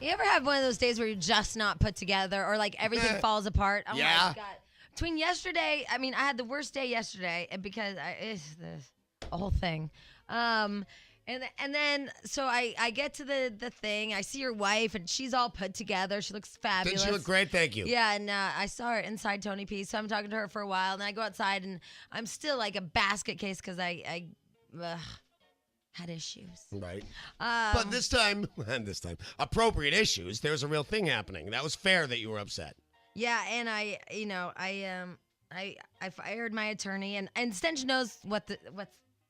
You ever have one of those days where you're just not put together or like everything falls apart? Oh Yeah. my God. Between yesterday, I mean, I had the worst day yesterday because it's this whole thing. And then so I get to the thing. I see your wife and she's all put together. She looks fabulous. Didn't she look great? Thank you. Yeah, and I saw her inside Tony P. So I'm talking to her for a while. And then I go outside and I'm still like a basket case because I had issues. Right. But this time, appropriate issues. There's a real thing happening. That was fair that you were upset. Yeah, and I fired my attorney, and Stench knows what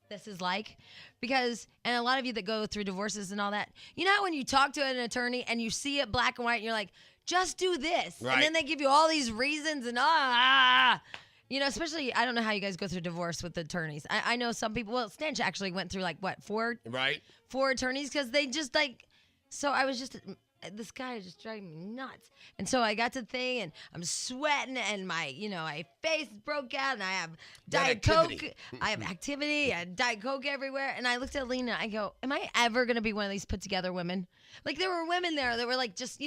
this is like, because, and a lot of you that go through divorces and all that, you know how when you talk to an attorney and you see it black and white, and you're like, just do this, right. And then they give you all these reasons and you know, especially, I don't know how you guys go through divorce with attorneys. I know some people, well, Stench actually went through like, what, four attorneys, because they just like, so I was just, this guy is just driving me nuts. And so I got to the thing and I'm sweating and my face broke out and I have Diet Coke. I have activity. I have Diet Coke everywhere. And I looked at Lena and I go, am I ever going to be one of these put together women? Like there were women there that were like just,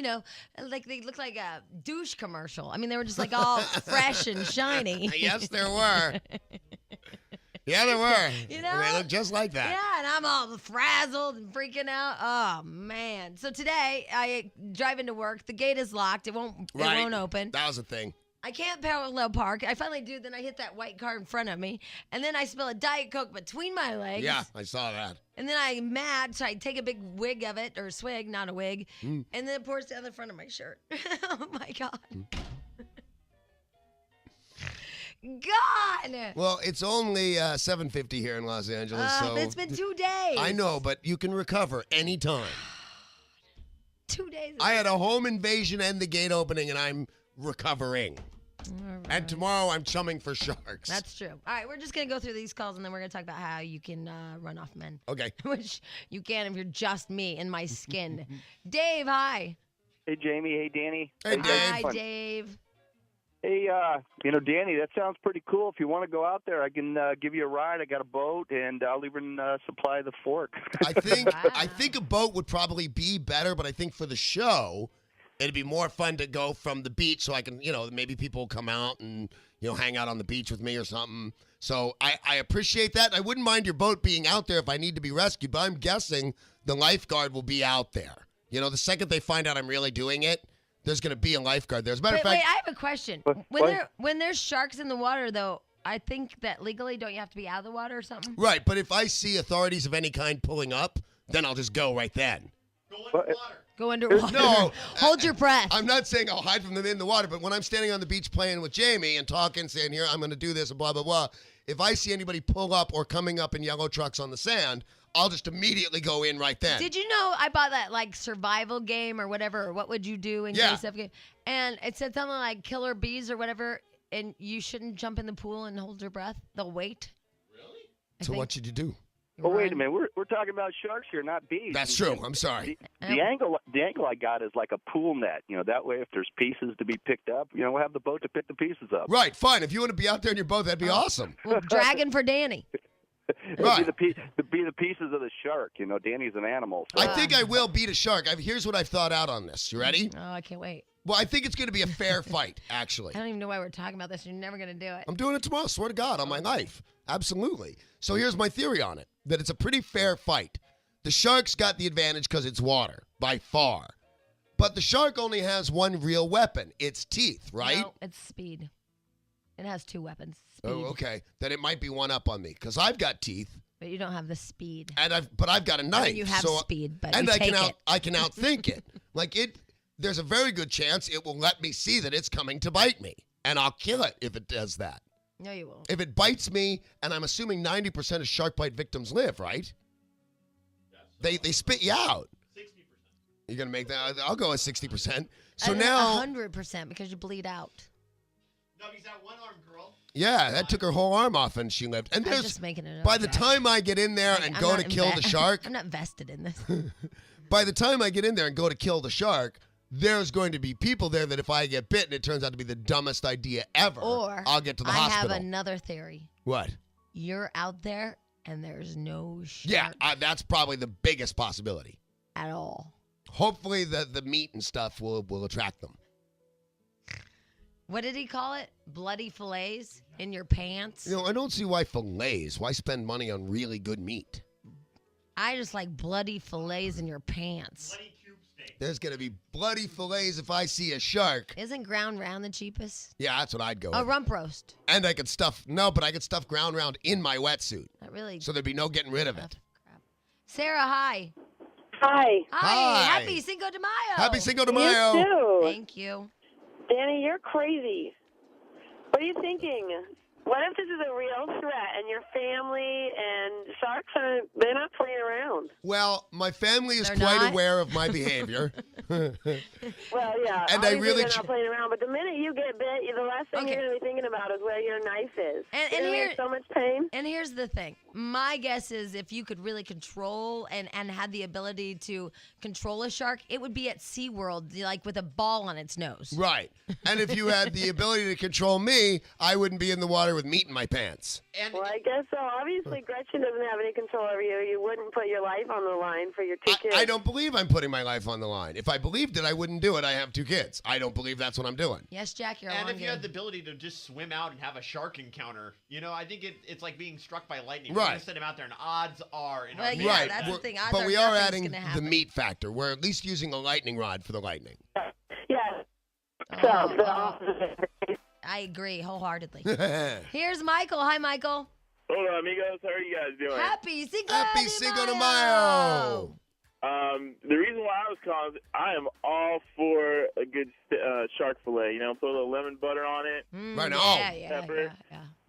like they looked like a douche commercial. I mean, they were just like all fresh and shiny. Yes, there were. Yeah, there were. You know? They look just like that. Yeah, and I'm all frazzled and freaking out. Oh, man. So today, I drive into work. The gate is locked. It won't open. That was a thing. I can't parallel park. I finally do. Then I hit that white car in front of me. And then I spill a Diet Coke between my legs. Yeah, I saw that. And then I'm mad, so I take a big wig of it, or swig, not a wig. And then it pours down the front of my shirt. Oh, my God. God! Well, it's only 7:50 here in Los Angeles, so it's been 2 days. I know, but you can recover anytime. 2 days. I had a home invasion and the gate opening, and I'm recovering. Right. And tomorrow I'm chumming for sharks. That's true. All right, we're just going to go through these calls, and then we're going to talk about how you can run off men. Okay. Which you can if you're just me in my skin. Dave, hi. Hey, Jamie. Hey, Danny. Hey, Dave. Hi, Dave. Hey, Danny, that sounds pretty cool. If you want to go out there, I can give you a ride. I got a boat, and I'll even supply the fork. I think a boat would probably be better, but I think for the show, it'd be more fun to go from the beach, so I can, maybe people will come out and hang out on the beach with me or something. So I appreciate that. I wouldn't mind your boat being out there if I need to be rescued, but I'm guessing the lifeguard will be out there. The second they find out I'm really doing it, there's going to be a lifeguard there. As a matter of fact, wait, I have a question. When there's sharks in the water, though, I think that legally, don't you have to be out of the water or something? Right, but if I see authorities of any kind pulling up, then I'll just go right then. Go underwater. No. Hold your breath. I'm not saying I'll hide from them in the water, but when I'm standing on the beach playing with Jamie and talking, saying, here, I'm going to do this and blah, blah, blah, if I see anybody pull up or coming up in yellow trucks on the sand, I'll just immediately go in right then. Did you know I bought that survival game or whatever, or what would you do in case of game? And it said something like killer bees or whatever, and you shouldn't jump in the pool and hold your breath. They'll wait. Really? So what should you do? Oh, wait a minute. We're talking about sharks here, not bees. That's true. I'm sorry. The angle I got is like a pool net. That way, if there's pieces to be picked up, we'll have the boat to pick the pieces up. Right. Fine. If you want to be out there in your boat, that'd be awesome. Well, dragging for Danny. Right. Be the pieces of the shark. Danny's an animal. So. I think I will beat a shark. Here's what I've thought out on this. You ready? Oh, I can't wait. Well, I think it's going to be a fair fight, actually. I don't even know why we're talking about this. You're never going to do it. I'm doing it tomorrow, swear to God, on my life. Absolutely. So here's my theory on it, that it's a pretty fair fight. The shark's got the advantage because it's water, by far. But the shark only has one real weapon. It's teeth, right? No, it's speed. It has two weapons. Speed. Oh, okay. Then it might be one up on me, because I've got teeth. But you don't have the speed. But I've got a knife. You have speed, but and you I take can I can outthink it. There's a very good chance it will let me see that it's coming to bite me, and I'll kill it if it does that. No, you won't. If it bites me, and I'm assuming 90% of shark bite victims live, right? Yes. They spit you out. 60%. You're gonna make that? I'll go with 60%. So now 100% because you bleed out. No, he's that one-armed girl. Yeah, that took her whole arm off and she lived. And I'm just making it up. By the time I get in there and go to kill the shark, I'm not vested in this. By the time I get in there and go to kill the shark, there's going to be people there that if I get bitten, it turns out to be the dumbest idea ever. Or I'll get to the hospital. I have another theory. What? You're out there and there's no shark. Yeah, that's probably the biggest possibility. At all. hopefully the meat and stuff will attract them. What did he call it? Bloody fillets in your pants? I don't see why fillets. Why spend money on really good meat? I just like bloody fillets in your pants. Bloody cube steak. There's going to be bloody fillets if I see a shark. Isn't ground round the cheapest? Yeah, that's what I'd go A with. rump roast. And I could stuff ground round in my wetsuit. Not really. So there'd be no getting rid of it. Crap. Sarah, hi. Hi. Hi. Happy Cinco de Mayo. Happy Cinco de Mayo. You too. Thank you. Danny, you're crazy. What are you thinking? What if this is a real threat and your family and sharks they're not playing around? Well, my family is They're quite not? aware of my behavior. Well, yeah. And I obviously really they're not playing around. But the minute you get bit, the last thing Okay. you're going to be thinking about is where your knife is. And You're gonna here- be in so much pain. And here's the thing. My guess is if you could really control and had the ability to control a shark, it would be at SeaWorld, like with a ball on its nose. Right. And if you had the ability to control me, I wouldn't be in the water with meat in my pants. And Well, I guess so. Obviously, Gretchen doesn't have any control over you. You wouldn't put your life on the line for your two kids. I don't believe I'm putting my life on the line. If I believed it, I wouldn't do it. I have 2 kids. I don't believe that's what I'm doing. Yes, Jack, you're and on if you had the game. ability to just swim out and have a shark encounter, I think it's like being struck by lightning. Right. We're gonna send him out there, and odds are, Well, yeah, right. that's the We're- thing. Odds but are we are nothing's adding gonna the happen. meat factor. We're at least using a lightning rod for the lightning. Yeah. I agree wholeheartedly. Happy Here's Michael. Hi, Michael. Hola, amigos. How are you guys doing? Happy Cinco Cinco de Mayo. The reason why I was calling is I am all for a good shark fillet. Put a little lemon butter on it. Right on. Yeah. Pepper.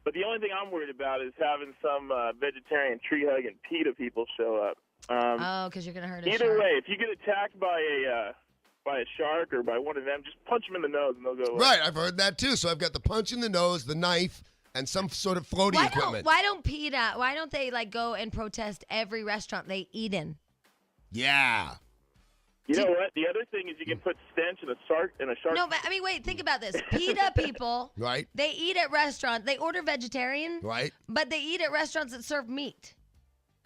But the only thing I'm worried about is having some vegetarian tree hugging PETA people show up. Oh, because you're going to hurt a Either shark. way, if you get attacked by a shark or by one of them, just punch them in the nose and they'll go away. Right, I've heard that too. So I've got the punch in the nose, the knife, and some sort of floaty equipment. Why don't PETA, why don't they go and protest every restaurant they eat in? Yeah. You know what? The other thing is you can put stench in a shark. No, but wait, think about this. PETA people, Right. they eat at restaurants. They order vegetarian, Right. but they eat at restaurants that serve meat.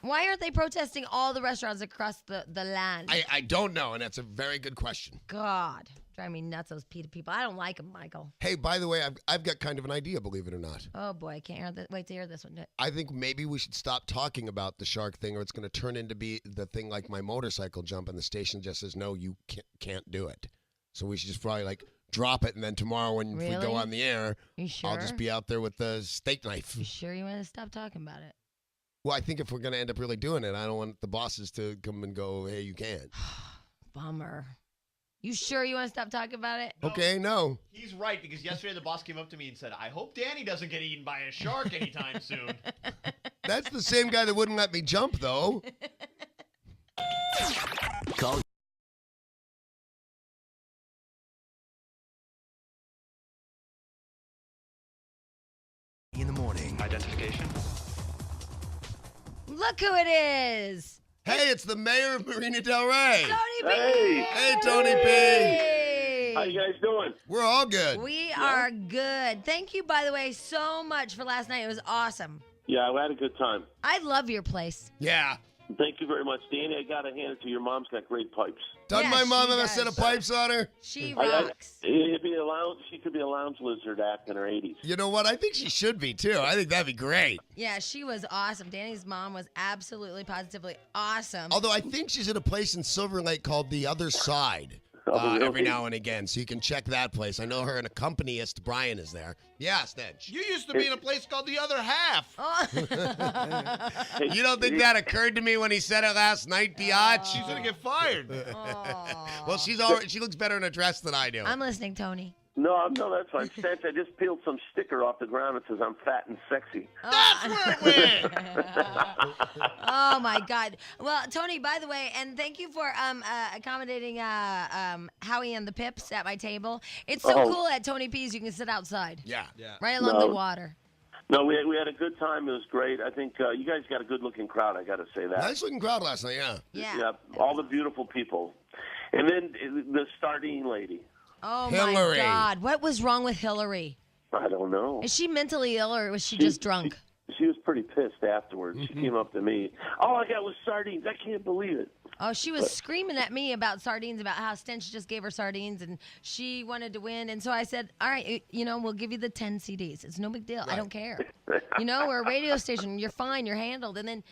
Why aren't they protesting all the restaurants across the land? I don't know, and that's a very good question. God, drive me nuts, those PETA people. I don't like them, Michael. Hey, by the way, I've got kind of an idea, believe it or not. Oh, boy, I can't wait to hear this one. I think maybe we should stop talking about the shark thing, or it's going to turn into be the thing like my motorcycle jump, and the station just says, no, you can't do it. So we should just probably drop it, and then tomorrow when we Really? go on the air, You sure? I'll just be out there with the steak knife. You sure you want to stop talking about it? Well, I think if we're going to end up really doing it, I don't want the bosses to come and go, hey, you can't. Bummer. You sure you want to stop talking about it? Okay, no. He's right, because yesterday the boss came up to me and said, I hope Danny doesn't get eaten by a shark anytime soon. That's the same guy that wouldn't let me jump, though. Call in the morning. Identification. Look who it is. Hey, it's the mayor of Marina Del Rey. Tony B. Hey. Hey, Tony B. Hey. How you guys doing? We're all good. We are good. Thank you, by the way, so much for last night. It was awesome. Yeah, I had a good time. I love your place. Yeah. Thank you very much, Danny. I got to hand it to you. Your mom's got great pipes. Doesn't Yeah, my mom she have a does. set of pipes on her? She I- rocks. It'd be a lounge. She could be a lounge lizard act in her 80s. You know what? I think she should be, too. I think that'd be great. Yeah, she was awesome. Danny's mom was absolutely, positively awesome. Although I think she's at a place in Silver Lake called The Other Side. Oh, really? Every now and again, so you can check that place. I know her and accompanist Brian is there. Yeah, Stench. You used to be in a place called The Other Half. Oh. You don't think that occurred to me when he said it last night, Biatch? She's gonna get fired. Well, she's already. She looks better in a dress than I do. I'm listening, Tony. No, that's fine. Stench, I just peeled some sticker off the ground that says I'm fat and sexy. That's where it went. Oh my God! Well, Tony, by the way, and thank you for accommodating Howie and the Pips at my table. It's so cool at Tony P's. You can sit outside, Yeah. right along No. the water. No, we had a good time. It was great. I think you guys got a good-looking crowd, I got to say that. Nice looking crowd last night, yeah. Yeah. All the beautiful people. And then the sardine lady. Oh Hillary. my God! What was wrong with Hillary? I don't know. Is she mentally ill or was she just drunk? She was pretty pissed afterwards. She came up to me. All I got was sardines. I can't believe it. Oh, she was screaming at me about sardines, about how Stench just gave her sardines, and she wanted to win. And so I said, all right, we'll give you the 10 CDs. It's no big deal. I don't care. We're a radio station. You're fine. You're handled. And then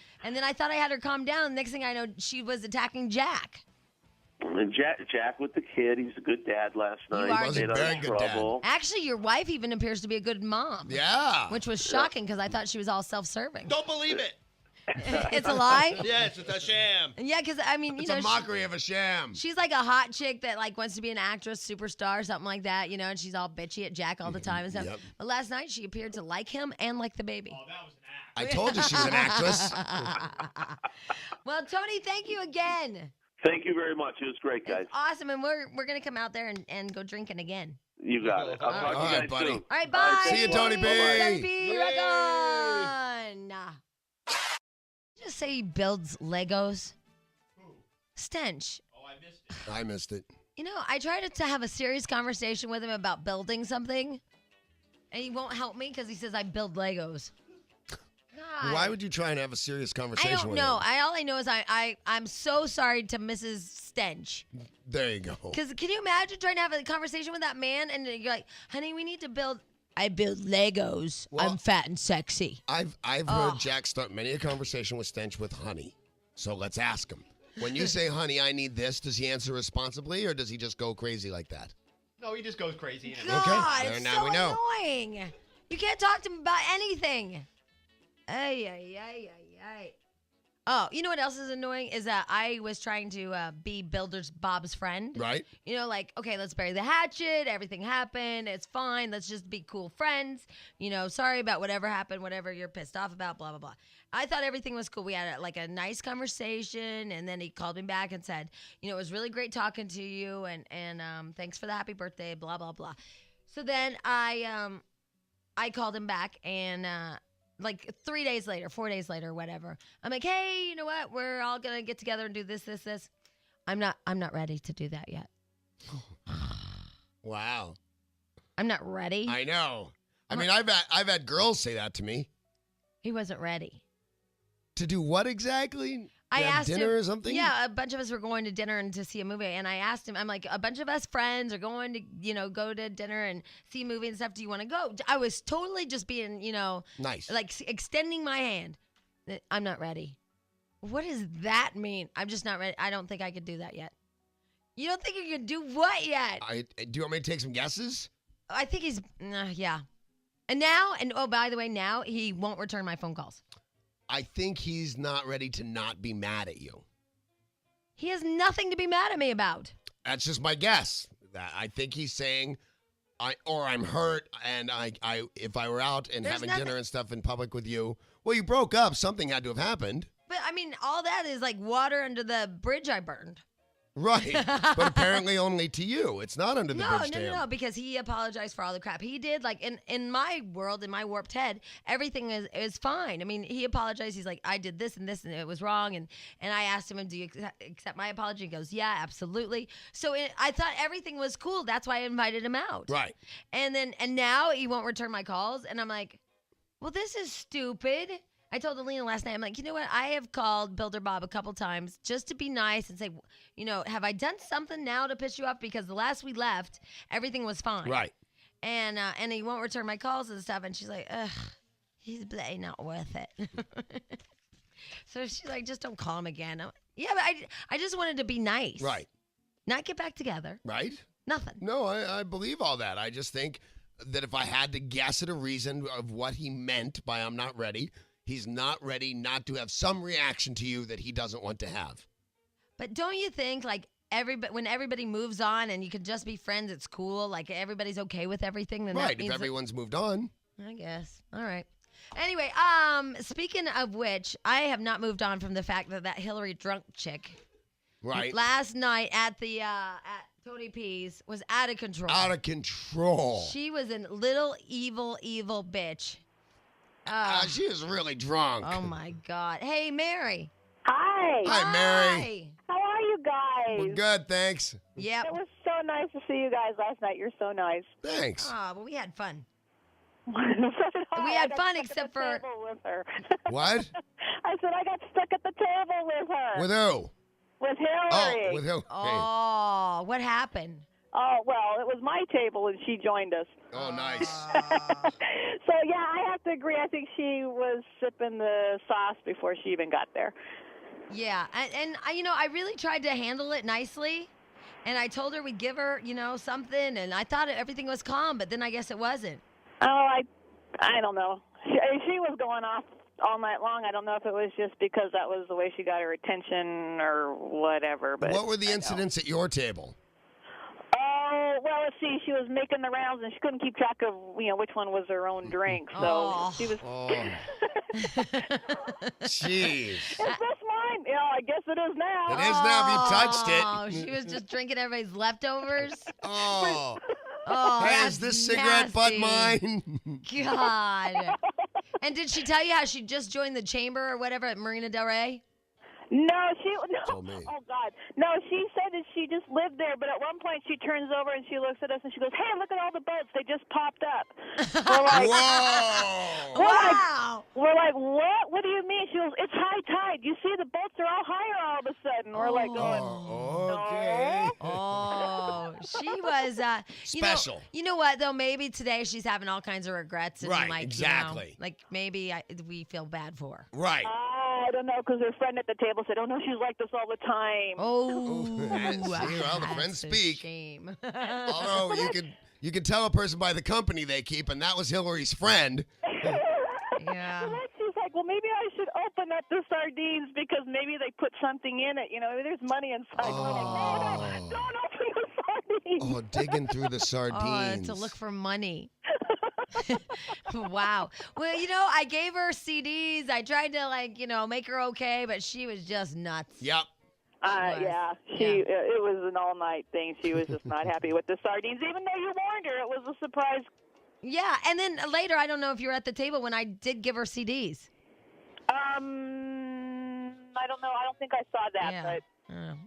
I thought I had her calm down. Next thing I know, she was attacking Jack. And Jack with the kid. He's a good dad last night. You are a very good dad. Actually, your wife even appears to be a good mom. Yeah. Which was shocking because I thought she was all self-serving. Don't believe it. It's a lie? Yes, it's a sham. Yeah, because, it's a mockery of a sham. She's like a hot chick that like wants to be an actress, superstar, something like that, and she's all bitchy at Jack all the time and stuff. Yep. But last night she appeared to like him and like the baby. Oh, that was an act. I told you she's an actress. Well, Tony, thank you again. Thank you very much. It was great, guys. It's awesome, and we're going to come out there and go drinking again. You got it. I'll talk to you guys buddy. soon. All right, bye. See you, Tony B. Tony B. Rock on. Just say he builds Legos. Stench. Oh, I missed it. I missed it. I tried to have a serious conversation with him about building something, and he won't help me because he says I build Legos. God. Why would you try and have a serious conversation I don't with know. him? All I know is I'm so sorry to Mrs. Stench. There you go. Because can you imagine trying to have a conversation with that man and you're like, honey, we need to build. I build Legos. Well, I'm fat and sexy. I've heard Jack start many a conversation with Stench with honey. So let's ask him. When you say, honey, I need this, does he answer responsibly or does he just go crazy like that? No, he just goes crazy. God, Okay, it's now so we know. annoying. You can't talk to him about anything. Ay, ay, ay, ay, ay. Oh, you know what else is annoying is that I was trying to be Builder's Bob's friend. Right. Okay, let's bury the hatchet. Everything happened. It's fine. Let's just be cool friends. Sorry about whatever happened, whatever you're pissed off about, blah, blah, blah. I thought everything was cool. We had a nice conversation, and then he called me back and said, it was really great talking to you, and thanks for the happy birthday, blah, blah, blah. So then I called him back, and 3 days later, 4 days later, whatever. I'm like, hey, you know what? We're all gonna get together and do this. I'm not ready to do that yet. Wow. I'm not ready. I know. I mean, I've had girls say that to me. He wasn't ready. To do what exactly? I have asked dinner him, or something? Yeah, a bunch of us were going to dinner and to see a movie. And I asked him, I'm like, a bunch of us friends are going to, go to dinner and see a movie and stuff. Do you want to go? I was totally just being, nice. Like extending my hand. I'm not ready. What does that mean? I'm just not ready. I don't think I could do that yet. You don't think you could do what yet? Do you want me to take some guesses? I think he's, yeah. And oh, by the way, now he won't return my phone calls. I think he's not ready to not be mad at you. He has nothing to be mad at me about. That's just my guess. I think he's saying, I'm hurt, and if I were out and having dinner and stuff in public with you, well, you broke up. Something had to have happened. But I mean, all that is like water under the bridge I burned. Right, but apparently only to you. It's not under the bridge to him. No, because he apologized for all the crap he did. Like in my world, in my warped head, everything is fine. I mean, he apologized. He's like, I did this and this, and it was wrong. And I asked him, do you accept my apology? He goes, yeah, absolutely. So I thought everything was cool. That's why I invited him out. Right. And now he won't return my calls, and I'm like, well, this is stupid. I told Alina last night, I'm like, you know what? I have called Builder Bob a couple times just to be nice and say, have I done something now to piss you off? Because the last we left, everything was fine. Right. And he won't return my calls and stuff. And she's like, ugh, he's bloody not worth it. So she's like, just don't call him again. Yeah, but I just wanted to be nice. Right. Not get back together. Right. Nothing. No, I believe all that. I just think that if I had to guess at a reason of what he meant by I'm not ready, he's not ready not to have some reaction to you that he doesn't want to have. But don't you think, like, when everybody moves on and you can just be friends, it's cool? Like, everybody's okay with everything? Then right, that means if everyone's moved on. I guess. All right. Anyway, speaking of which, I have not moved on from the fact that Hillary drunk chick last night at the at Tony P's was out of control. Out of control. She was a little evil bitch. She is really drunk. Oh, my God. Hey, Mary. Hi. Hi, Mary. How are you guys? We're good, thanks. Yep. It was so nice to see you guys last night. You're so nice. Thanks. Well, we had fun. So did I. We had I got fun stuck except at the table with her. What? I said I got stuck at the table with her. With who? with Hillary. Oh, with Hillary. Oh, what happened? Oh, well, it was my table and she joined us. Oh, nice. So, yeah, I have to agree. I think she was sipping the sauce before she even got there. Yeah, and I really tried to handle it nicely, and I told her we'd give her, something, and I thought everything was calm, but then I guess it wasn't. Oh, I don't know. She was going off all night long. I don't know if it was just because that was the way she got her attention or whatever. But What were the incidents at your table? Oh, well, let's see. She was making the rounds, and she couldn't keep track of, which one was her own drink. So she was. Oh. Jeez. Is this mine? Yeah, I guess it is now. It is now if you touched it. Oh, she was just drinking everybody's leftovers. Oh. Oh, Hey, that's is this cigarette butt nasty. mine? God. And did she tell you how she just joined the chamber or whatever at Marina Del Rey? No, no. Told me. Oh God, no. She said that she just lived there, but at one point she turns over and she looks at us and she goes, "Hey, look at all the boats! They just popped up." We're like, Whoa! Wow. We're like, what? What do you mean? She goes, "It's high tide. You see, the boats are all higher all of a sudden." We're like, going, Okay. Oh, she was Special. You know what though? Maybe today she's having all kinds of regrets, and Right, like exactly. Maybe we feel bad for her. Right. I don't know, because her friend at the table said, "Oh no, she's like this all the time." Oh, See, well, the friends that's a speak. shame. Although you can tell a person by the company they keep, and that was Hillary's friend. Yeah. So then she's like, "Well, maybe I should open up the sardines because maybe they put something in it. Maybe there's money inside." Oh. I'm like, no, don't open the sardines. Oh, digging through the Oh, sardines. to look for money. Wow. Well, I gave her CDs. I tried to make her okay, but she was just nuts. Yep. Yeah, it was an all-night thing. She was just not happy with the sardines, even though you warned her. It was a surprise. Yeah, and then later, I don't know if you were at the table when I did give her CDs. I don't know. I don't think I saw that, Yeah. but.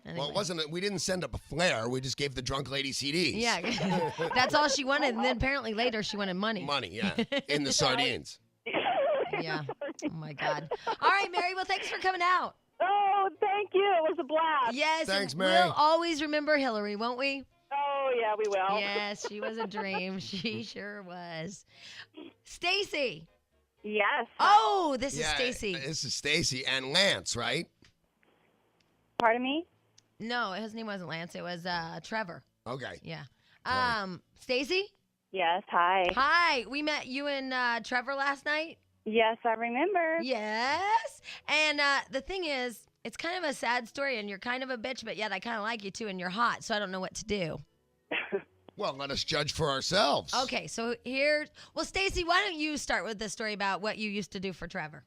Anyway. Well, it wasn't. We didn't send up a flare. We just gave the drunk lady CDs. Yeah, that's all she wanted. And then apparently later she wanted money. Money, yeah, in the sardines. Yeah. Oh my God. All right, Mary. Well, thanks for coming out. Oh, thank you. It was a blast. Yes. Thanks, Mary. We'll always remember Hillary, won't we? Oh, yeah, we will. Yes, she was a dream. She sure was. Stacy. Yes. Oh, this is Yeah, Stacy. This is Stacy and Lance, right? Pardon me? No, his name wasn't Lance. It was Trevor. Okay. Yeah. Sorry. Stacy. Yes, hi. Hi. We met you and Trevor last night. Yes, I remember. Yes. And the thing is, it's kind of a sad story, and you're kind of a bitch, but yet I kind of like you too, and you're hot, so I don't know what to do. Well, let us judge for ourselves. Okay, so Stacy, why don't you start with the story about what you used to do for Trevor?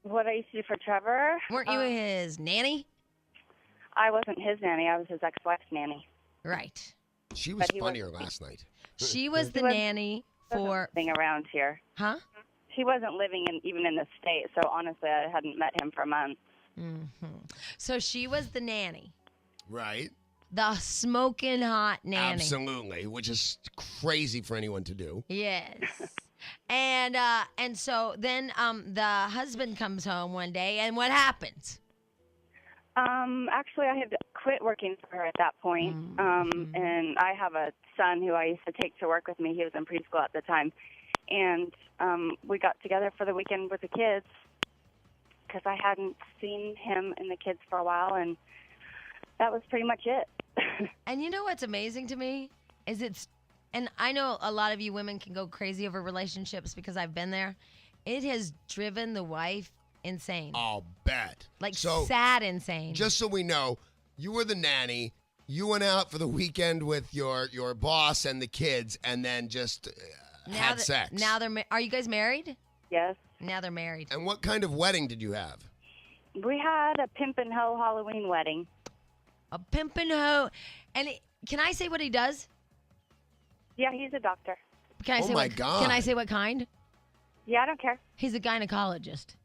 What I used to do for Trevor? Weren't you his nanny? I wasn't his nanny. I was his ex-wife's nanny. Right. She was But he funnier last night. She was the was- nanny for... Living around here. Huh? He wasn't living even in the state, so honestly, I hadn't met him for months. Mm-hmm. So she was the nanny. Right. The smoking hot nanny. Absolutely, which is crazy for anyone to do. Yes. And so then the husband comes home one day, and what happens? Actually, I had quit working for her at that point. And I have a son who I used to take to work with me. He was in preschool at the time. And we got together for the weekend with the kids because I hadn't seen him and the kids for a while, and that was pretty much it. And you know what's amazing to me is and I know a lot of you women can go crazy over relationships because I've been there. It has driven the wife insane. I'll bet. Like so, sad insane. Just so we know, you were the nanny. You went out for the weekend with your boss and the kids, and then just had sex. Now are you guys married? Yes. Now they're married. And what kind of wedding did you have? We had a pimp and hoe Halloween wedding. A pimp and hoe. And can I say what he does? Yeah, he's a doctor. Can I Oh say my what, God. Can I say what kind? Yeah, I don't care. He's a gynecologist.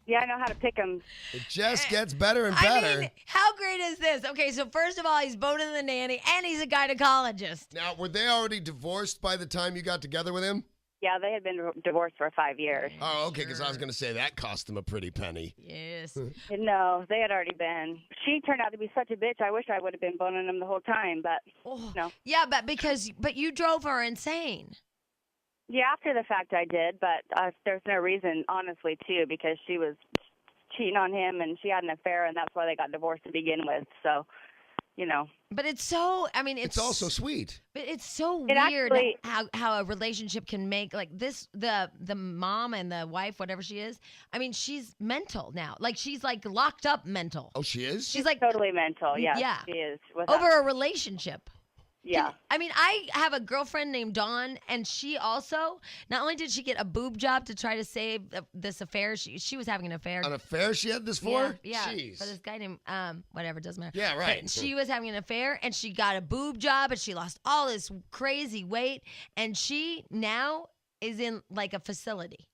Yeah, I know how to pick him. It just gets better and I better. mean, how great is this? Okay, so first of all, he's boning the nanny, and he's a gynecologist. Now, were they already divorced by the time you got together with him? Yeah, they had been divorced for 5 years. Oh, okay, because I was going to say that cost him a pretty penny. Yes. No, they had already been. She turned out to be such a bitch. I wish I would have been boning him the whole time, but no. Yeah, but you drove her insane. Yeah, after the fact I did, but there's no reason, honestly, too, because she was cheating on him and she had an affair, and that's why they got divorced to begin with. So, But it's so, it's also sweet. But it's so It weird actually- how a relationship can make, like, this, the mom and the wife, whatever she is, she's mental now. Like, she's, like, locked up mental. Oh, she is? She's like totally mental, yes, yeah. she is. Over a relationship. Yeah. I have a girlfriend named Dawn, and she also, not only did she get a boob job to try to save this affair, she was having an affair. An affair she had this for? Yeah. Jeez. For this guy named, whatever, doesn't matter. Yeah, right. But she was having an affair, and she got a boob job, and she lost all this crazy weight, and she now is in, like, a facility.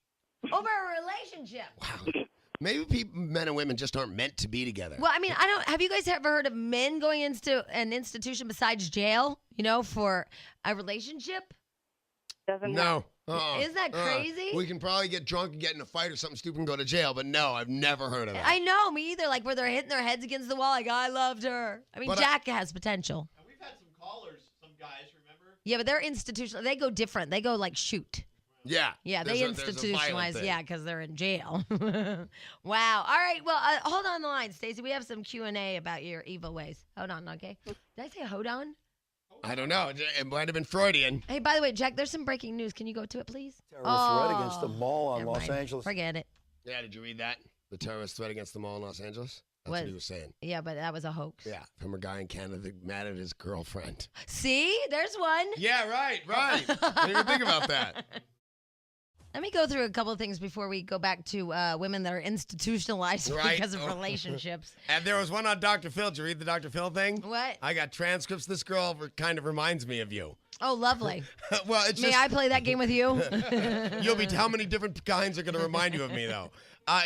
Over a relationship. Wow. Maybe men and women just aren't meant to be together. Well, have you guys ever heard of men going into an institution besides jail, for a relationship? No. Isn't that crazy? We can probably get drunk and get in a fight or something stupid and go to jail, but no, I've never heard of that. I know, me either. Like, where they're hitting their heads against the wall, like, I loved her. But Jack has potential. And we've had some callers, some guys, remember? Yeah, but they're institutional. They go different. They go, like, shoot. Yeah. Yeah, There's they a violent institutionalize, thing. because they're in jail. Wow. All right, well, hold on the line, Stacey. We have some Q&A about your evil ways. Hold on, okay? Did I say hold on? I don't know. It might have been Freudian. Hey, by the way, Jack, there's some breaking news. Can you go to it, please? Terrorist threat against the mall on never Los mind. Angeles. Forget it. Yeah, did you read that? The terrorist threat against the mall in Los Angeles? That's what he was saying. Yeah, but that was a hoax. Yeah, from a guy in Canada mad at his girlfriend. See? There's one. Yeah, right. I didn't even think about that. Let me go through a couple of things before we go back to women that are institutionalized because of relationships. And there was one on Dr. Phil. Did you read the Dr. Phil thing? What? I got transcripts. This girl kind of reminds me of you. Oh, lovely. Well, it's May I play that game with you? How many different kinds are going to remind you of me, though?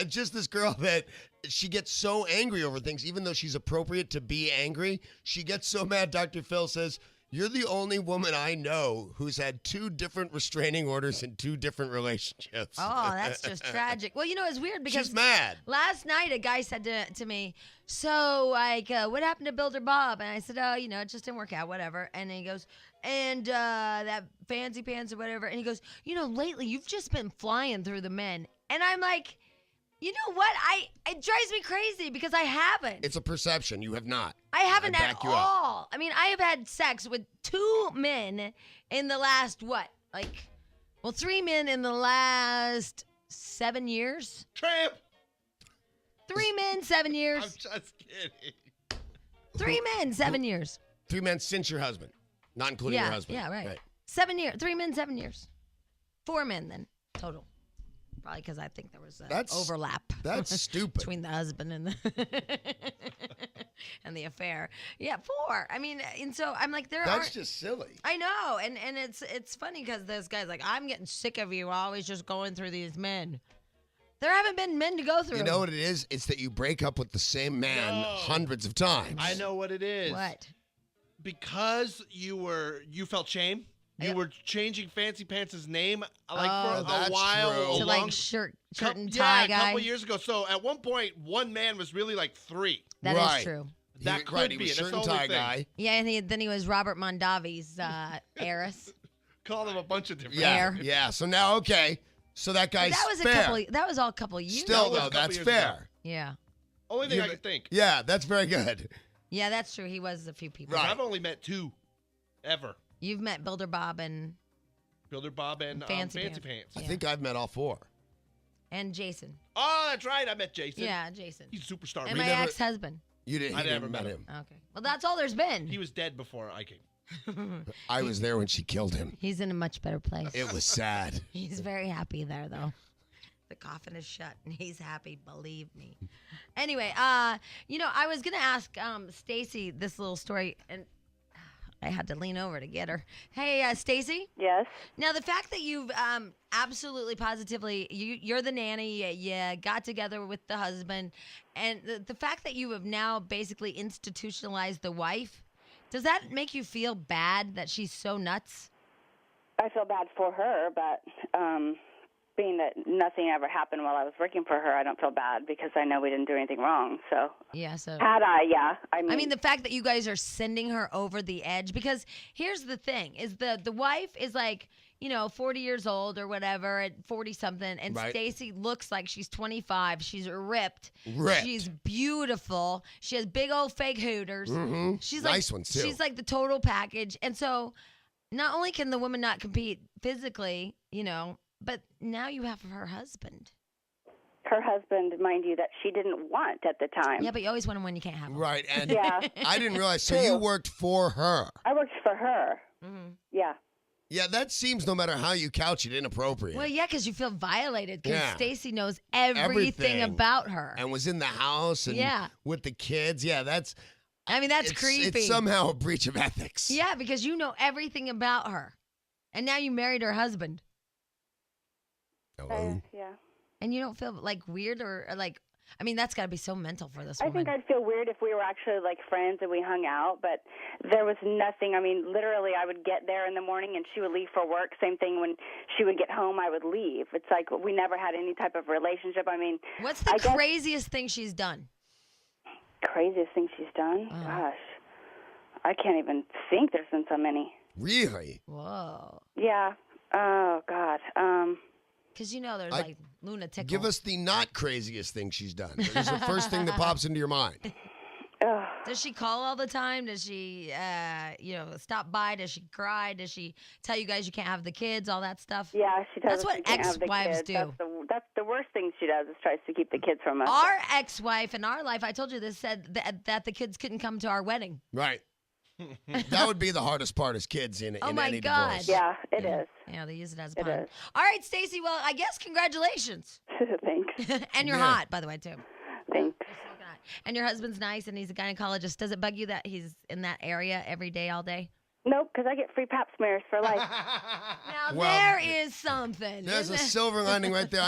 It's just this girl that she gets so angry over things, even though she's appropriate to be angry. She gets so mad, Dr. Phil says, "You're the only woman I know who's had 2 different restraining orders in 2 different relationships." Oh, that's just tragic. Well, it's weird because she's mad. Last night, a guy said to me, so, like, what happened to Builder Bob? And I said, oh, it just didn't work out, whatever. And he goes, and that fancy pants or whatever. And he goes, lately you've just been flying through the men. And I'm like, you know what? It drives me crazy because I haven't. It's a perception. You have not. I haven't I at back you up. all. I have had sex with 2 men in the last, 3 men in the last 7 years. Tramp. 3 men, 7 years. I'm just kidding. 3 men, 7 years. 3 men since your husband, not including your husband. Yeah, right. 7 years. 3 men, 7 years. 4 men then total. Probably because I think there was overlap. That's stupid. Between the husband and the and the affair. Yeah, 4. And so I'm like, That's just silly. I know, and it's funny because this guy's like, I'm getting sick of you always just going through these men. There haven't been men to go through. You know what it is? It's that you break up with the same man hundreds of times. I know what it is. What? Because you felt shame. You were changing Fancy Pants' name for a that's while. true. To like shirt and tie guy. a couple years ago. So at one point, one man was really like 3. That is true. That could be he was it. shirt That's and the only tie thing. guy. Yeah, and then he was Robert Mondavi's heiress. Call them a bunch of different. Yeah. So now, okay. So that guy's That was fair. that was all a couple of years. Still, was a though, couple that's years fair. ago. Yeah. Only thing I could think. Yeah, that's very good. Yeah, that's true. He was a few people. Right. I've only met 2 ever. You've met Builder Bob and Builder Bob and Fancy Fancy Pants. Pants. I think I've met all 4. and Jason. Oh, that's right. I met Jason. Yeah, Jason. He's a superstar. And my ex-husband. You didn't. I You never didn't met met him. Okay. Well, that's all there's been. He was dead before I came. I was there when she killed him. He's in a much better place. It was sad. He's very happy there, though. The coffin is shut, and he's happy. Believe me. Anyway, I was gonna ask Stacy this little story, and I had to lean over to get her. Hey, Stacy. Yes. Now, the fact that you've absolutely positively, you're the nanny, you got together with the husband, and the fact that you have now basically institutionalized the wife, does that make you feel bad that she's so nuts? I feel bad for her, but being that nothing ever happened while I was working for her, I don't feel bad because I know we didn't do anything wrong. So Yeah, so had I, yeah. I mean, the fact that you guys are sending her over the edge, because here's the thing, is the wife is like, 40 years old or whatever, at 40-something, and Right. Stacy looks like she's 25. She's ripped. Ripped. She's beautiful. She has big old fake hooters. Mm-hmm. She's Nice like, ones, too. She's like the total package. And so not only can the woman not compete physically, but now you have her husband. her husband, mind you, that she didn't want at the time. Yeah, but you always want them when you can't have them. Right, and Yeah. I didn't realize, so True. you worked for her. I worked for her. Mm-hmm. Yeah. Yeah, that seems, no matter how you couch it, inappropriate. Well, yeah, because you feel violated because Yeah. Stacy knows everything Everything. about her. And was in the house and Yeah. with the kids. Yeah, that's That's creepy. It's somehow a breach of ethics. Yeah, because you know everything about her. And now you married her husband. Yeah. And you don't feel like weird or like, that's got to be so mental for this I woman. think I'd feel weird if we were actually like friends and we hung out, but there was nothing. Literally, I would get there in the morning and she would leave for work. Same thing when she would get home, I would leave. It's like we never had any type of relationship. What's the craziest thing she's done? Craziest thing she's done? Gosh, I can't even think. There's been so many. Really? Whoa. Yeah. Oh God. Because there's like lunatic. Give us the not craziest thing she's done. What is the first thing that pops into your mind? Does she call all the time? Does she, stop by? Does she cry? Does she tell you guys you can't have the kids? All that stuff. Yeah, she does. That's what ex-wives do. That's the worst thing she does is tries to keep the kids from us. Our ex-wife in our life, I told you this, said that the kids couldn't come to our wedding. Right. That would be the hardest part as kids in Oh my any God. divorce. Yeah, it is. Yeah, they use it as a It pun. is. All right, Stacy. Well, I guess congratulations. Thanks. And you're Yeah. hot, by the way, too. Thanks. And your husband's nice, and he's a gynecologist. Does it bug you that he's in that area every day, all day? Nope, because I get free pap smears for life. Now, Well, there is something. There's isn't a there? silver lining right there.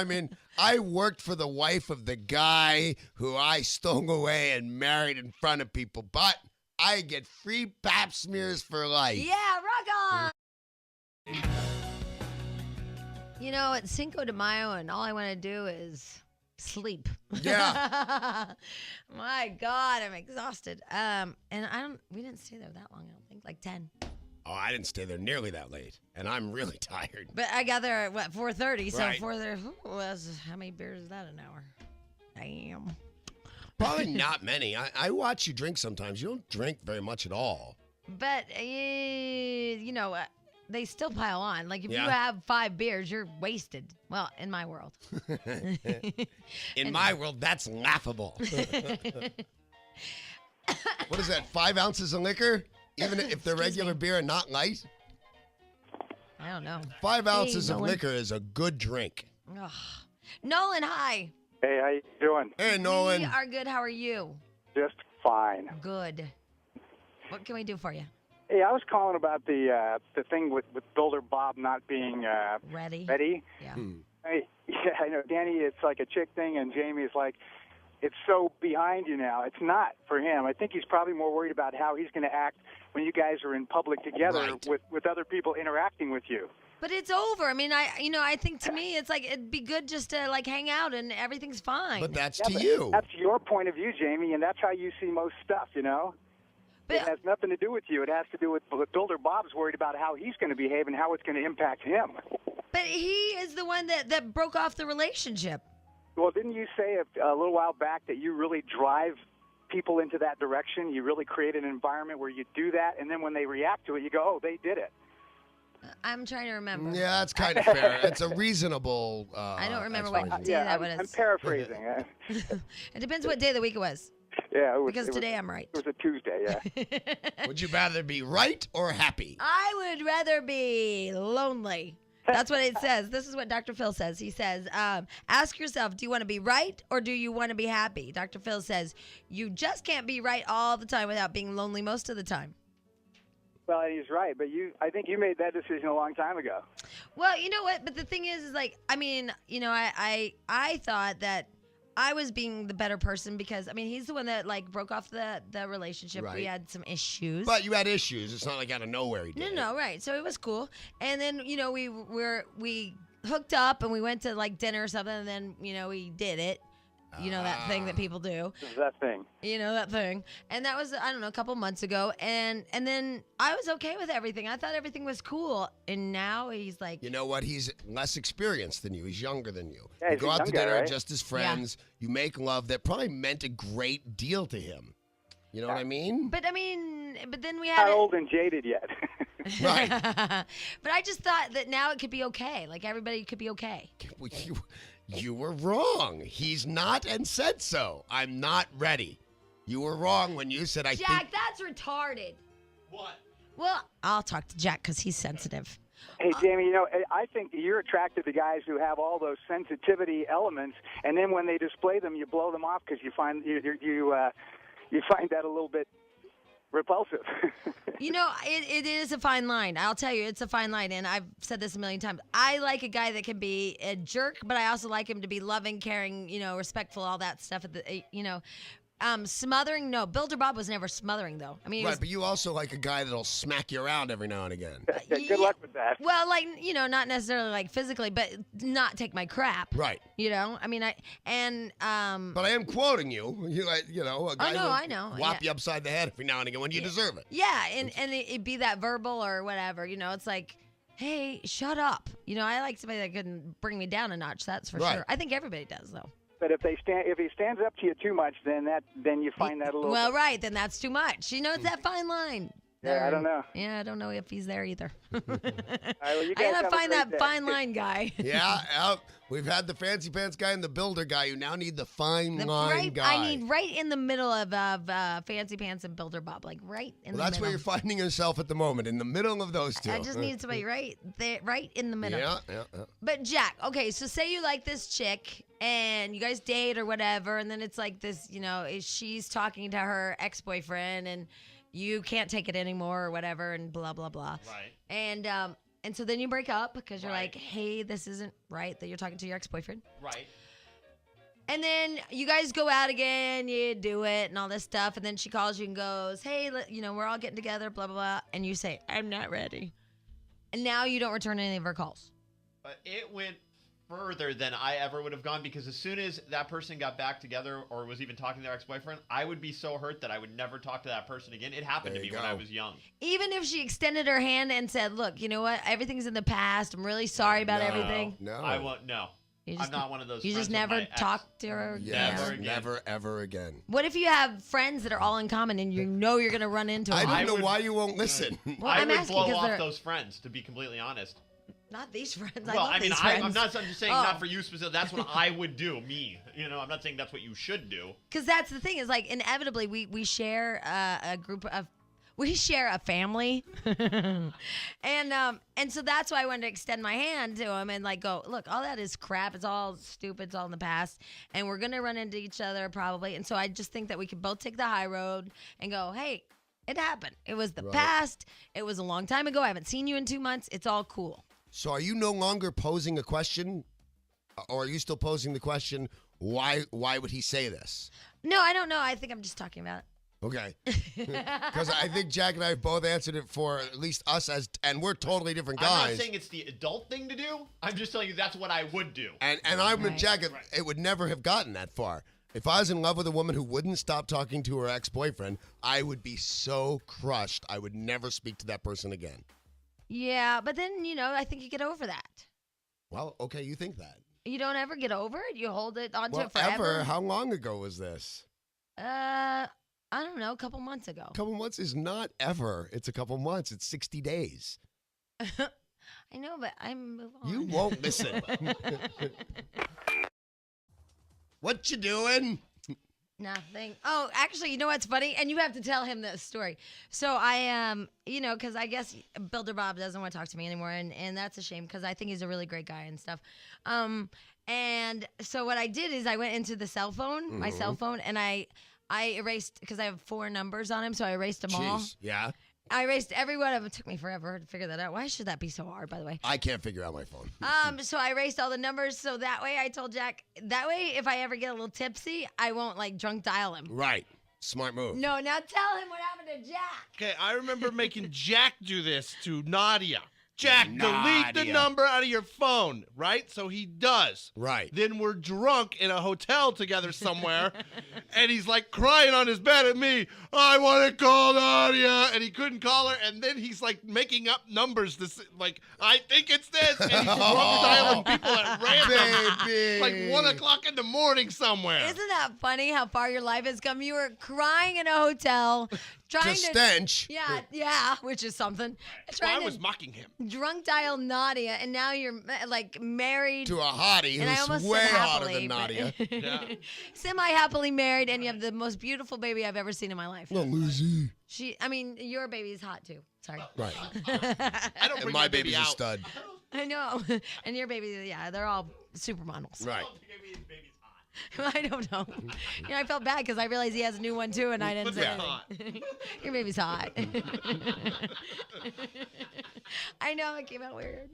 I worked for the wife of the guy who I stole away and married in front of people, but I get free pap smears for life. Yeah, rock on. It's Cinco de Mayo, and all I want to do is sleep. Yeah. My God, I'm exhausted. And we didn't stay there that long, I don't think, like 10. Oh, I didn't stay there nearly that late, and I'm really tired. But I got there at, 4:30, so Right. 4:30, how many beers is that an hour? Damn. Probably not many. I watch you drink sometimes. You don't drink very much at all. But, they still pile on. Like, if you Yeah. have 5 beers, you're wasted. Well, in my world. In my world, that's laughable. What is that, 5 ounces of liquor? Even if they're regular beer and not light? I don't know. 5 ounces of Nolan. liquor is a good drink. Ugh. Nolan, hi. Hey, how you doing? Hey, Nolan. We are good. How are you? Just fine. Good. What can we do for you? Hey, I was calling about the thing with Builder Bob not being Ready? Yeah. I know, Danny. It's like a chick thing, and Jamie's like, it's so behind you now. It's not for him. I think he's probably more worried about how he's going to act when you guys are in public together with other people interacting with you. But it's over. I think to me, it's like it'd be good just to like hang out and everything's fine. But that's Yeah, to but you. That's your point of view, Jamie, and that's how you see most stuff, It has nothing to do with you. It has to do with Builder Bob's worried about how he's going to behave and how it's going to impact him. But he is the one that broke off the relationship. Well, didn't you say a little while back that you really drive people into that direction? You really create an environment where you do that, and then when they react to it, you go, oh, they did it. I'm trying to remember. Yeah, that's kind of fair. It's a reasonable I don't remember what explanation. day that was. I'm paraphrasing. It depends what day of the week it was. Yeah, Because today I'm right. It was a Tuesday, yeah. Would you rather be right or happy? I would rather be lonely. That's what it says. This is what Dr. Phil says. He says, ask yourself, do you want to be right or do you want to be happy? Dr. Phil says, you just can't be right all the time without being lonely most of the time. Well, he's right, but I think you made that decision a long time ago. Well, you know what? But the thing is like, I thought that I was being the better person because, I mean, he's the one that, like, broke off the relationship. Right. We had some issues. But you had issues. It's not like out of nowhere he did it. No, right. So it was cool. And then, you know, we hooked up and we went to, like, dinner or something, and then, you know, we did it. You know, that thing that people do. That thing. You know, that thing. And that was, I don't know, a couple months ago. And then I was okay with everything. I thought everything was cool. And now he's like... You know what? He's less experienced than you. He's younger than you. Yeah, You he's go a out to young guy, dinner right? just as friends. You make love. That probably meant a great deal to him. You know what I mean? But, I mean, but then we had... Not old and jaded yet. Right. But I just thought that now it could be okay. Like, everybody could be okay. You were wrong. He's not and said so. I'm not ready. You were wrong when you said Jack, think... that's retarded. What? Well, I'll talk to Jack because he's sensitive. Hey, Jamie, you know, I think you're attracted to guys who have all those sensitivity elements, and then when they display them, you blow them off because you find you find that a little bit repulsive. You know, it is a fine line. I'll tell you, it's a fine line, and I've said this a million times. I like a guy that can be a jerk, but I also like him to be loving, caring, you know, respectful, all that stuff. Smothering, no. Builder Bob was never smothering, though. I mean, he Right, was, but you also like a guy that'll smack you around every now and again. Good luck with that. well, like, you know, not necessarily like physically, but not take my crap. Right. You know, I mean, But I am quoting you. You know, a guy no, will I know. whop Yeah. you upside the head every now and again when you deserve it. Yeah, and it'd be that verbal or whatever. You know, it's like, hey, shut up. You know, I like somebody that can bring me down a notch. That's for Right. sure. I think everybody does, though. But if he stands up to you too much, then you find that a little. Well, right, then that's too much. You know, it's that fine line. Yeah, I don't know. Yeah, I don't know if he's there either. All right, well, you I guys gotta have a find great that day. fine line guy. Yeah, we've had the fancy pants guy and the builder guy. You now need the fine line guy. I need right in the middle of Fancy Pants and Builder Bob, like right in the middle. That's where you're finding yourself at the moment, in the middle of those two. I just need somebody right there, right in the middle. Yeah. But Jack, okay, so say you like this chick and you guys date or whatever, and then it's like this, you know, she's talking to her ex-boyfriend and you can't take it anymore or whatever, and blah blah blah. Right. And so then you break up because you're Right. like, hey, this isn't right that you're talking to your ex-boyfriend. Right. And then you guys go out again, you do it and all this stuff, and then she calls you and goes, hey, you know, we're all getting together, blah blah blah, and you say, I'm not ready. And now you don't return any of her calls. But it went further than I ever would have gone, because as soon as that person got back together or was even talking to their ex-boyfriend, I would be so hurt that I would never talk to that person again. It happened There to you me when go. I was young. Even if she extended her hand and said, look, you know what? Everything's in the past. I'm really sorry about everything. No. I won't. No. You I'm just- not one of those. You just friends with never my ex. talk to her Yes, again. never, ever again. What if you have friends that are all in common and you know you're going to run into them? I don't know why you won't listen. Well, I I'm would asking blow 'cause off they're- those friends, to be completely honest. Not these friends. Well, I love these friends. I'm just saying, Oh. not for you specifically. That's what I would do, me. You know, I'm not saying that's what you should do. Because that's the thing is, like, inevitably we share a group of, we share a family, and so that's why I wanted to extend my hand to him and like go, look, all that is crap. It's all stupid. It's all in the past, and we're gonna run into each other probably. And so I just think that we could both take the high road and go, hey, it happened. It was the past. It was a long time ago. I haven't seen you in 2 months. It's all cool. So are you no longer posing a question? Or are you still posing the question, why would he say this? No, I don't know. I think I'm just talking about it. Okay. Because I think Jack and I have both answered it for at least us, and we're totally different I'm guys. not saying it's the adult thing to do. I'm just telling you that's what I would do. And I'm with Jack. It would never have gotten that far. If I was in love with a woman who wouldn't stop talking to her ex-boyfriend, I would be so crushed. I would never speak to that person again. Yeah, but then, you know, I think you get over that. Well, okay, you think that. You don't ever get over it. You hold it onto Well, it forever. ever? How long ago was this? I don't know, a couple months ago. A couple months is not ever. It's a couple months. It's 60 days. I know, but I'm move on. You won't listen. What you doing? Nothing. Oh, actually, you know what's funny? And you have to tell him this story. So I, you know, because I guess Builder Bob doesn't want to talk to me anymore, and that's a shame because I think he's a really great guy and stuff. And so what I did is I went into the cell phone, my cell phone, and I erased, because I have 4 numbers on him, so I erased them all. Jeez. Yeah. I erased every one of them. It took me forever to figure that out. Why should that be so hard, by the way? I can't figure out my phone. So I erased all the numbers. So that way, I told Jack, that way, if I ever get a little tipsy, I won't like drunk dial him. Right. Smart move. No, now tell him what happened to Jack. Okay, I remember making Jack do this to Nadia. Jack, delete the Nadia. number out of your phone, right? So he does. Right. Then we're drunk in a hotel together somewhere, and he's like crying on his bed at me. I want to call Nadia, and he couldn't call her. And then he's like making up numbers. Like, I think it's this, and he's drunk dialing people at random, Baby. like 1 o'clock in the morning somewhere. Isn't that funny how far your life has come? You were crying in a hotel, trying To to stench. Yeah, which is something. So I was mocking him. Drunk dial Nadia, and now you're like married To a hottie and I who's almost way said hotter happily, than Nadia. Yeah. Semi-happily married, and you have the most beautiful baby I've ever seen in my life. No, Lizzie. Your baby's hot too. Sorry. Right. I don't And bring my my baby baby's a out. stud. I know. And your baby, yeah, they're all supermodels. Right. I don't know. I felt bad because I realized he has a new one too, and I didn't But say they're anything. hot. Your baby's hot. I know it came out weird.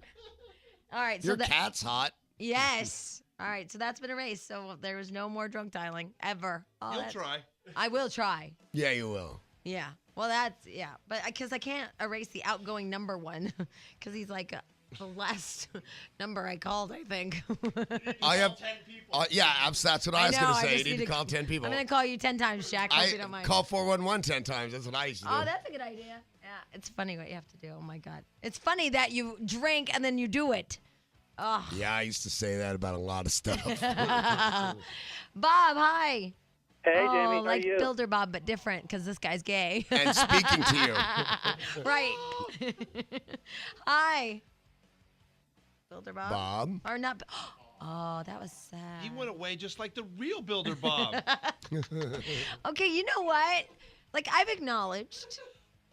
All right, so Your cat's hot. Yes. All right, so that's been erased. So there was no more drunk dialing ever. Oh, You'll try. I will try. Yeah, you will. Yeah. Well, but because I can't erase the outgoing number one, because he's like the last number I called, I think. I have 10 people. That's what I was going to say. You just need to call 10 people. I'm going to call you 10 times, Jack. Hope you don't mind. Call 411 10 times. That's what I used to do. Oh, that's a good idea. Yeah, it's funny what you have to do. Oh my God, it's funny that you drink and then you do it. Oh. Yeah, I used to say that about a lot of stuff. Bob, hi. Hey, oh, Jamie, how like are you? Builder Bob, but different because this guy's gay. And speaking to you. Right. Hi. Builder Bob. Bob. Or not. Oh, that was sad. He went away just like the real Builder Bob. Okay, you know what? Like, I've acknowledged.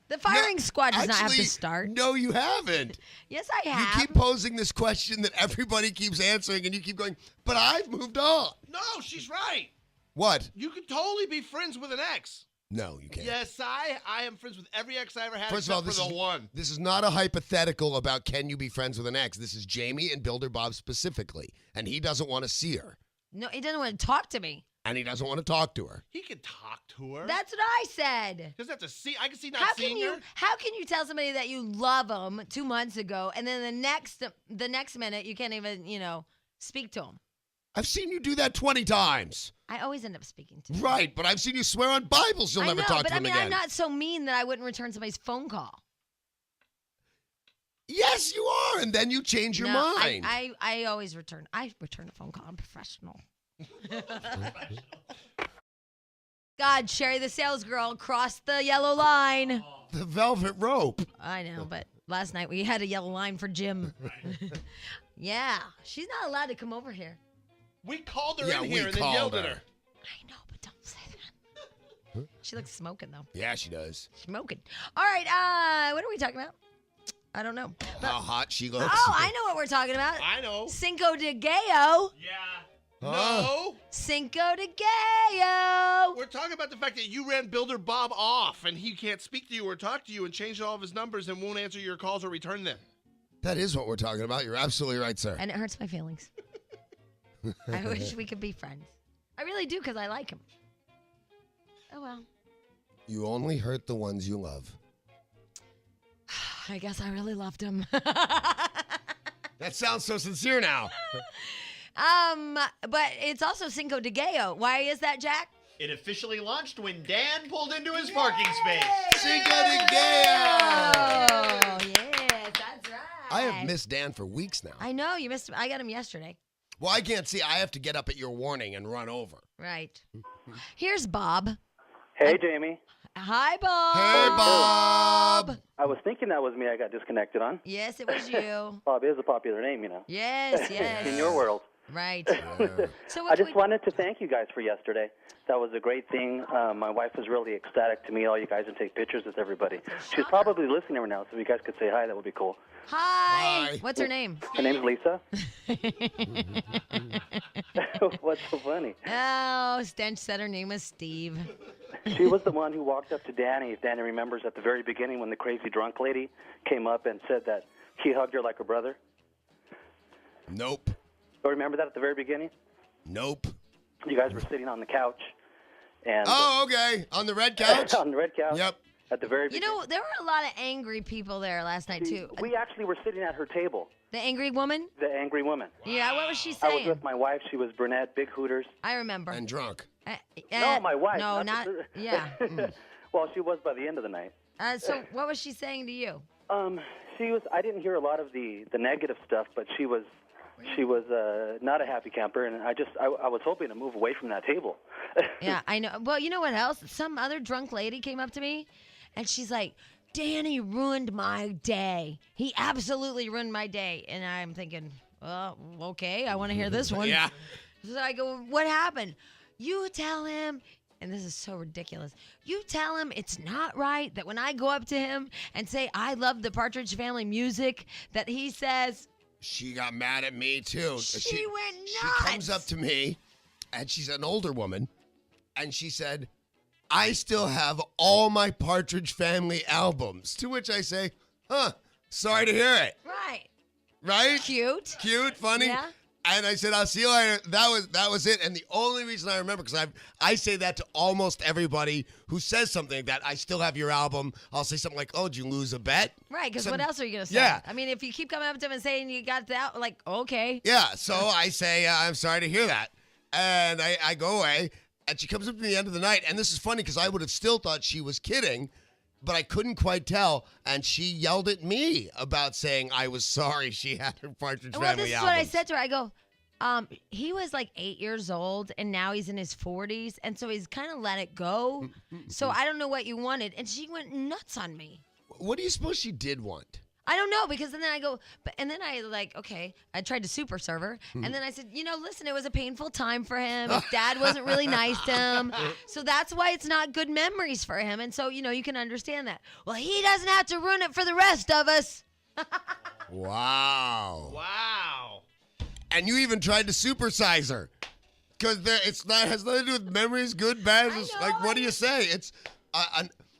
The firing squad does not have to start. No, you haven't. Yes, I have. You keep posing this question that everybody keeps answering, and you keep going, but I've moved on. No, she's right. What? You can totally be friends with an ex. No, you can't. Yes, I am friends with every ex I ever had First of all, except for the one. This is not a hypothetical about can you be friends with an ex. This is Jamie and Builder Bob specifically, and he doesn't want to see her, No, he doesn't want to talk to me. and he doesn't want to talk to her. He can talk to her. That's what I said. Doesn't have to see. I can see not How seeing can you? her. How can you tell somebody that you love them 2 months ago, and then the next minute you can't even speak to them? I've seen you do that 20 times. I always end up speaking to them. Right, but I've seen you swear on Bibles you'll never talk to them but again. I'm not so mean that I wouldn't return somebody's phone call. Yes, you are, and then you change your No, mind. I always return. I return a phone call. I'm professional. God, Sherry, the sales girl, crossed the yellow line. The velvet rope. I know, but last night we had a yellow line for Jim. Yeah, she's not allowed to come over here. We called her Yeah, in we here and then called yelled at her. her. I know, but don't say that. She looks smoking, though. Yeah, she does. Smoking. All right, what are we talking about? I don't know. But, How hot she looks. oh, I know what we're talking about. I know. Cinco de Mayo. No. Cinco de Mayo. We're talking about the fact that you ran Builder Bob off and he can't speak to you or talk to you and changed all of his numbers and won't answer your calls or return them. That is what we're talking about. You're absolutely right, sir. And it hurts my feelings. I wish we could be friends. I really do because I like him. Oh, well. You only hurt the ones you love. I guess I really loved him. That sounds so sincere now. But it's also Cinco de Mayo. Why is that, Jack? It officially launched when Dan pulled into his parking space. Cinco de Oh, yes, that's right. I have missed Dan for weeks now. I know, you missed him. I got him yesterday. Well, I can't see. I have to get up at your warning and run over. Right. Here's Bob. Hey, Jamie. Hi, Bob. Hey, Bob. I was thinking that was me I got disconnected on. Yes, it was you. Bob is a popular name, you know. Yes, yes. In your world. Right. I just wanted to thank you guys for yesterday. That was a great thing. My wife was really ecstatic to meet all you guys and take pictures with everybody. She's probably listening right now, so if you guys could say hi, that would be cool. Hi. What's her name? Her name's Lisa. What's so funny? Oh, Stench said her name was Steve. She was the one who walked up to Danny, if Danny remembers, at the very beginning when the crazy drunk lady came up and said that he hugged her like a brother. Nope. Oh, remember that at the very beginning? Nope. You guys were sitting on the couch. And oh, okay. On the red couch? On the red couch. Yep. At the very You beginning. know, there were a lot of angry people there last night, too. We actually were sitting at her table. The angry woman? The angry woman. Yeah, what was she I saying? was with my wife. She was brunette, big hooters. I remember. And drunk. No, my wife. No, not yeah. Well, she was by the end of the night. So what was she saying to you? She was. I didn't hear a lot of the negative stuff, but she was not a happy camper, and I was hoping to move away from that table. Yeah, I know. Well, you know what else? Some other drunk lady came up to me, and she's like, Danny ruined my day. He absolutely ruined my day. And I'm thinking, well, okay, I want to hear this one. Yeah. So I go, what happened? You tell him, and this is so ridiculous, you tell him it's not right that when I go up to him and say I love the Partridge Family music, that he says... She got mad at me, too. She went nuts. She comes up to me, and she's an older woman, and she said, I still have all my Partridge Family albums. To which I say, sorry to hear it. Right. Right? Cute. Cute, funny. Yeah. And I said, I'll see you later. That was it. And the only reason I remember, because I say that to almost everybody who says something like that. I still have your album. I'll say something like, oh, did you lose a bet? Right, because what else are you going to say? Yeah. I mean, if you keep coming up to him and saying you got that, like, okay. Yeah, so I say, I'm sorry to hear that. And I go away, and she comes up to me at the end of the night. And this is funny, because I would have still thought she was kidding, but I couldn't quite tell. And she yelled at me about saying I was sorry she had her Partridge Family album. Well, this is what I said to her. I go, he was like 8 years old, and now he's in his 40s, and so he's kind of let it go. So I don't know what you wanted. And she went nuts on me. What do you suppose she did want? I don't know, because then I go, and then I okay, I tried to super serve her, and then I said, listen, it was a painful time for him. His dad wasn't really nice to him, so that's why it's not good memories for him, and so, you can understand that. Well, he doesn't have to ruin it for the rest of us. Wow. Wow. And you even tried to supersize her, because has nothing to do with memories, good, bad. It's like, what do you say? It's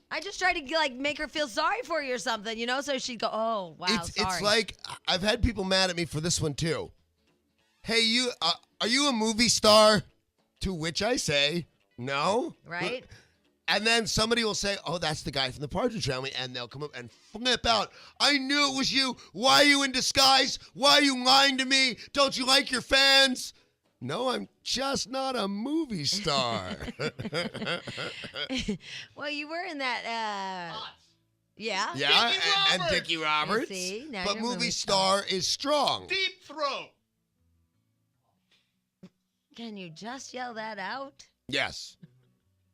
I just tried to make her feel sorry for you or something, so she'd go, oh, wow, sorry. It's like, I've had people mad at me for this one too. Hey, are you a movie star? To which I say, no. Right? And then somebody will say, oh, that's the guy from the Partridge Family, and they'll come up and flip out. I knew it was you. Why are you in disguise? Why are you lying to me? Don't you like your fans? No, I'm just not a movie star. Well, you were in that, yeah. Yeah, and Dickie Roberts. See, now but you're a movie star is strong. Deep Throat. Can you just yell that out? Yes.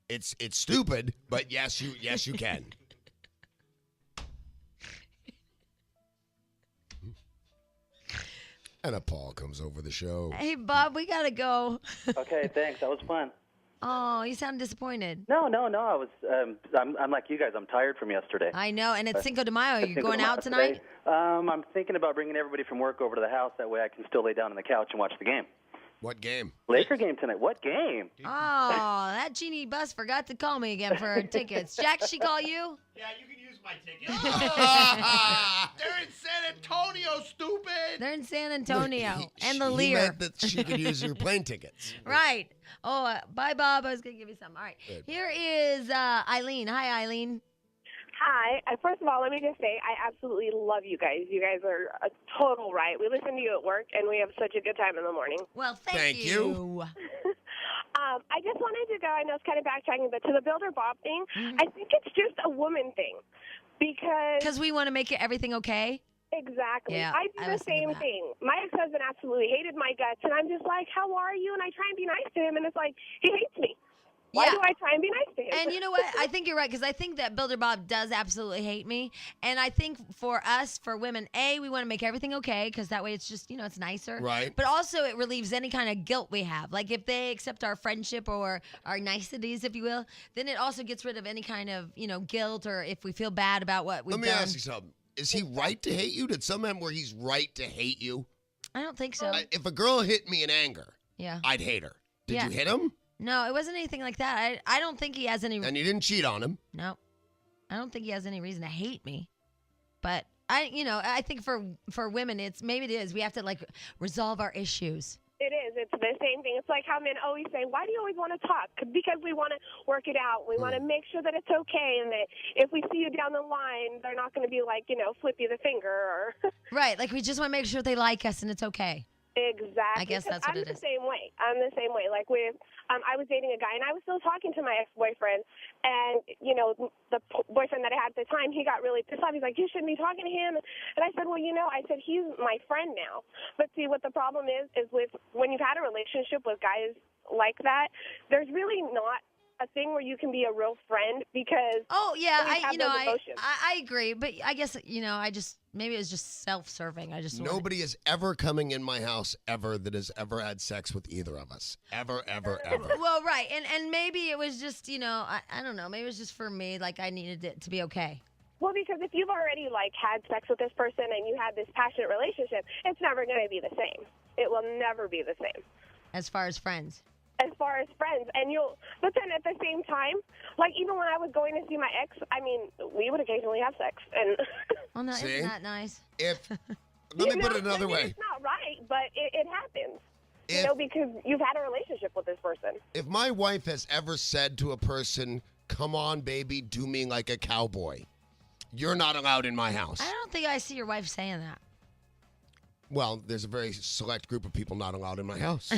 It's stupid, but yes you can. And a Paul comes over the show. Hey, Bob, we gotta go. Okay, thanks. That was fun. Oh, you sound disappointed. No. I was. I'm like you guys. I'm tired from yesterday. I know, and it's Cinco de Mayo. Are you going out tonight? I'm thinking about bringing everybody from work over to the house. That way, I can still lay down on the couch and watch the game. What game? Laker game tonight. What game? Oh, that Jeannie Bus forgot to call me again for her tickets. Jack, did she call you? Yeah, you can use my ticket. They're in San Antonio, stupid. They're in San Antonio and the He Lear. meant that she could use your plane tickets. Right. Oh, bye, Bob. I was going to give you some. All right. Good. Here is Eileen. Hi, Eileen. Hi. First of all, let me just say I absolutely love you guys. You guys are a total riot. We listen to you at work, and we have such a good time in the morning. Well, thank you. I just wanted to go, I know it's kind of backtracking, but to the Builder Bob thing, I think it's just a woman thing. Because we want to make everything okay? Exactly. Yeah, I do the same thing. My ex-husband absolutely hated my guts, and I'm just like, how are you? And I try and be nice to him, and it's like, he hates me. Why Yeah. do I try and be nice to him? And you know what? I think you're right, because I think that Builder Bob does absolutely hate me. And I think for us, for women, we want to make everything okay, because that way it's just, it's nicer. Right. But also it relieves any kind of guilt we have. Like if they accept our friendship or our niceties, if you will, then it also gets rid of any kind of, guilt, or if we feel bad about what we've Let me done. ask you something. Is he right to hate you? Did some men where he's right to hate you? I don't think so. If a girl hit me in anger, Yeah. I'd hate her. Did Yeah. you hit him? No, it wasn't anything like that. I don't think he has any. And you didn't cheat on him? No, I don't think he has any reason to hate me. But I think for women, maybe it is. We have to resolve our issues. It is. It's the same thing. It's like how men always say, why do you always want to talk? Because we want to work it out. We want to make sure that it's okay, and that if we see you down the line, they're not going to be like, flip you the finger. Or Right. Like we just want to make sure they like us and it's okay. Exactly. I guess that's what it is. I'm the same way. Like I was dating a guy, and I was still talking to my ex-boyfriend, and the boyfriend that I had at the time, he got really pissed off. He's like, "You shouldn't be talking to him." And I said, "Well, I said he's my friend now." But see, what the problem is with when you've had a relationship with guys like that, there's really not a thing where you can be a real friend, because I emotions. I agree, but I guess maybe it was just self-serving. Nobody is ever coming in my house ever that has ever had sex with either of us. Ever, ever, ever. Well, right, and maybe it was just I don't know, maybe it was just for me, like I needed it to be okay. Well, because if you've already had sex with this person and you had this passionate relationship, it's never going to be the same. It will never be the same. As far as friends. As far as friends, but then at the same time, even when I was going to see my ex, we would occasionally have sex, and well, no, See? isn't that nice? Let me put it another way. It's not right, but it happens. Because you've had a relationship with this person. If my wife has ever said to a person, "Come on, baby, do me like a cowboy," you're not allowed in my house. I don't think I see your wife saying that. Well, there's a very select group of people not allowed in my house.